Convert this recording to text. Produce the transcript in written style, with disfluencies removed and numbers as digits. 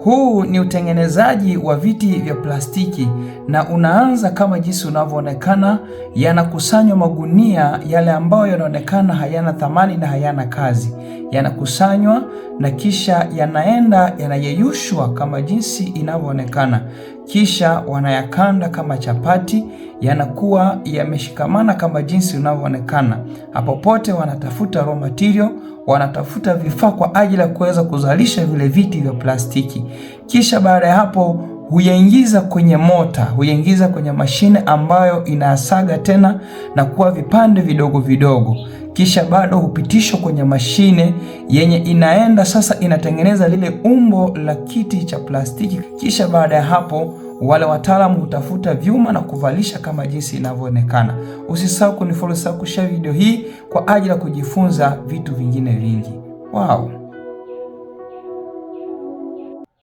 Huu ni utengenezaji wa viti vya plastiki na unaanza kama jinsi unavyoonekana. Yanakusanywa magunia yale ambayo yanaonekana hayana thamani na hayana kazi. Yanakusanywa na kisha yanaenda yanayeyushwa kama jinsi inavyoonekana. Kisha wanayakanda kama chapati, yanakuwa yameshikamana kama jinsi unavyoonekana. Hapo pote wanatafuta raw material, wanatafuta vifaa kwa ajili ya kuweza kuzalisha vile viti vya plastiki. Kisha baada ya hapo huyaingiza kwenye mota, huyaingiza kwenye mashine ambayo inasaga tena na kuwa vipande vidogo vidogo. Kisha bado hupitishwa kwenye mashine yenye inaenda sasa inatengeneza lile umbo la kiti cha plastiki. Kisha baada ya hapo wale wataalamu hutafuta vyuma na kuvalisha kama jinsi inavyoonekana. Usisahau kunifollow, usisahau kushare video hii kwa ajili ya kujifunza vitu vingine vingi. Wow.